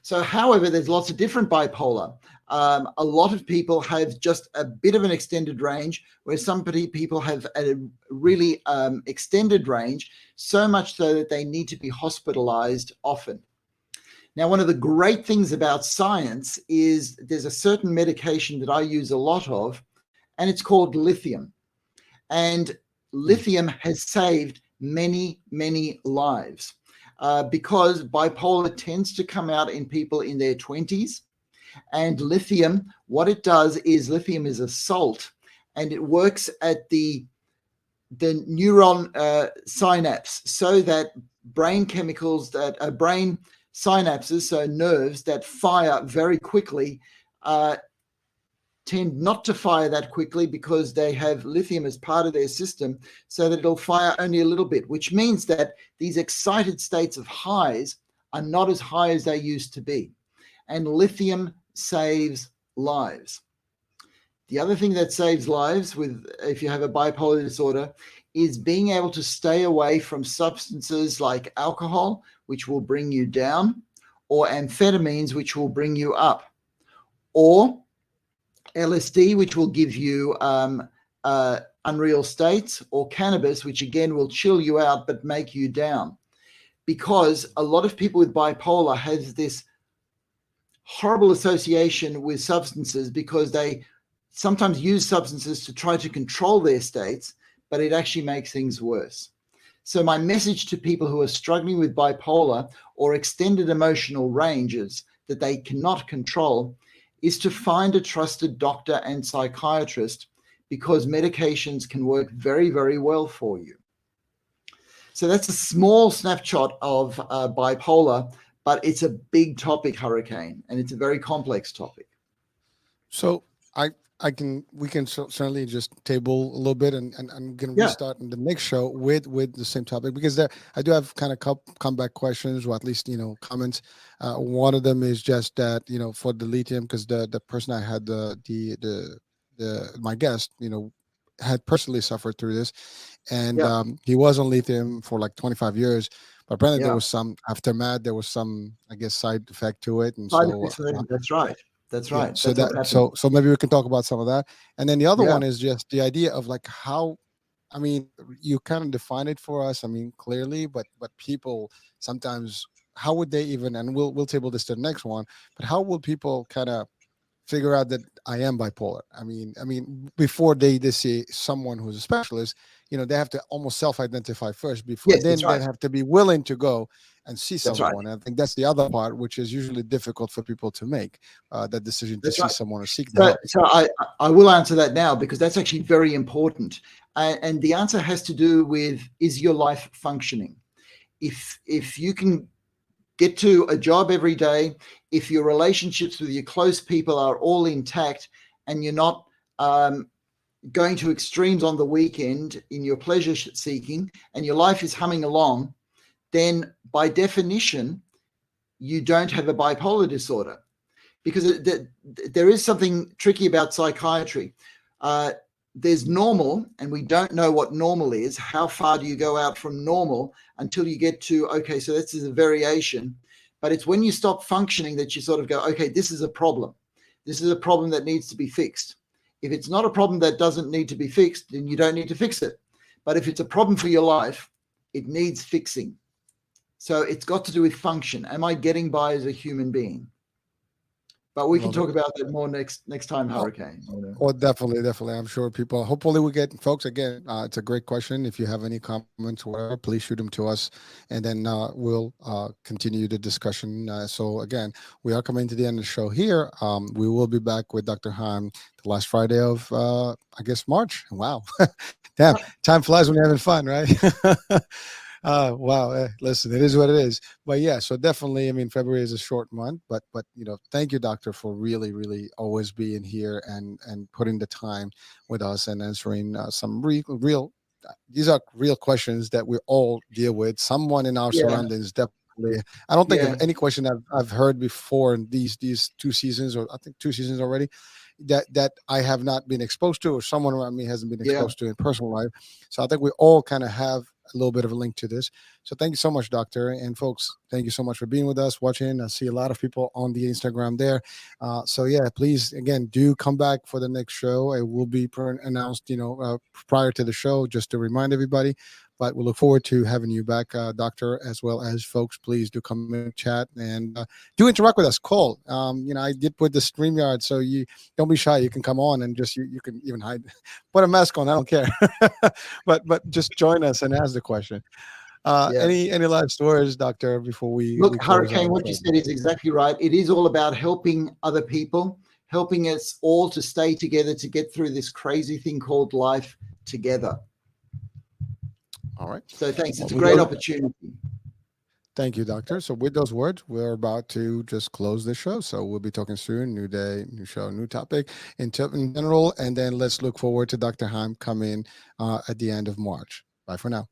So, however, there's lots of different bipolar. A lot of people have just a bit of an extended range, where some people have a really extended range, so much so that they need to be hospitalized often. Now, one of the great things about science is there's a certain medication that I use a lot of, and it's called lithium. And lithium has saved many, many lives because bipolar tends to come out in people in their 20s. And lithium, what it does is lithium is a salt, and it works at the neuron synapse, so that brain chemicals that brain synapses, so nerves that fire very quickly, tend not to fire that quickly because they have lithium as part of their system, so that it'll fire only a little bit, which means that these excited states of highs are not as high as they used to be. And lithium saves lives. The other thing that saves lives if you have a bipolar disorder is being able to stay away from substances like alcohol, which will bring you down, or amphetamines, which will bring you up, or LSD, which will give you unreal states, or cannabis, which again will chill you out but make you down. Because a lot of people with bipolar have this horrible association with substances, because they sometimes use substances to try to control their states, but it actually makes things worse. So my message to people who are struggling with bipolar or extended emotional ranges that they cannot control is to find a trusted doctor and psychiatrist, because medications can work very, very well for you. So that's a small snapshot of bipolar, but it's a big topic, Hurricane, and it's a very complex topic. So we can certainly just table a little bit, and I'm going to restart in the next show with the same topic, because I do have kind of comeback questions, or at least comments. One of them is just that for the lithium, because the person I had my guest had personally suffered through this, and he was on lithium for like 25 years. But apparently there was some aftermath. There was some, I guess, side effect to it, and that's right. That's right. So that's so maybe we can talk about some of that. And then the other one is just the idea of like how, I mean, you kind of define it for us, I mean, clearly, but people sometimes, how would they even, and we'll table this to the next one, but how will people kind of figure out that I am bipolar? I mean, before they see someone who's a specialist, they have to almost self-identify first before they have to be willing to go and see someone. And I think that's the other part, which is usually difficult for people to make that decision to see someone or seek the help. So I will answer that now, because that's actually very important. And the answer has to do with, is your life functioning? If you can get to a job every day, if your relationships with your close people are all intact, and you're not going to extremes on the weekend in your pleasure seeking, and your life is humming along, then by definition, you don't have a bipolar disorder. Because there is something tricky about psychiatry. There's normal, and we don't know what normal is. How far do you go out from normal until you get to, okay, so this is a variation. But it's when you stop functioning that you sort of go, okay, this is a problem. This is a problem that needs to be fixed. If it's not a problem that doesn't need to be fixed, then you don't need to fix it. But if it's a problem for your life, it needs fixing. So it's got to do with function. Am I getting by as a human being? But we can talk about that more next time, Hurricane. Oh, definitely. I'm sure people, hopefully we get folks again. It's a great question. If you have any comments or whatever, please shoot them to us, and then we'll continue the discussion. So again, we are coming to the end of the show here. We will be back with Dr. Heim the last Friday of, I guess, March. Wow. Damn, time flies when you're having fun, right? Wow. Listen, it is what it is. But yeah, so definitely, I mean, February is a short month, but thank you, doctor, for really, really always being here and putting the time with us and answering some real, these are real questions that we all deal with. Someone in our surroundings definitely Absolutely. I don't think of Yeah, any question I've heard before in these 2 seasons, or I think 2 seasons already, that I have not been exposed to, or someone around me hasn't been yeah, exposed to in personal life. So I think we all kind of have a little bit of a link to this. So thank you so much, Doctor. And folks, thank you so much for being with us, watching. I see a lot of people on the Instagram there. So yeah, please again do come back for the next show. It will be announced, prior to the show, just to remind everybody. But we look forward to having you back, Doctor, as well as folks. Please do come in, chat, and do interact with us. Call. I did put the StreamYard, so you don't be shy. You can come on and just you can even hide, put a mask on. I don't care, but just join us and ask the question. yeah. Any last words, Doctor, before we Look, close Hurricane, out? what you said is exactly right. It is all about helping other people, helping us all to stay together to get through this crazy thing called life together. All right. So thanks. Well, It's a with great those, opportunity. thank you, Doctor. So with those words, we're about to just close the show. So we'll be talking soon. New day, new show, new topic in general, and then let's look forward to Dr. Heim coming at the end of March. Bye for now.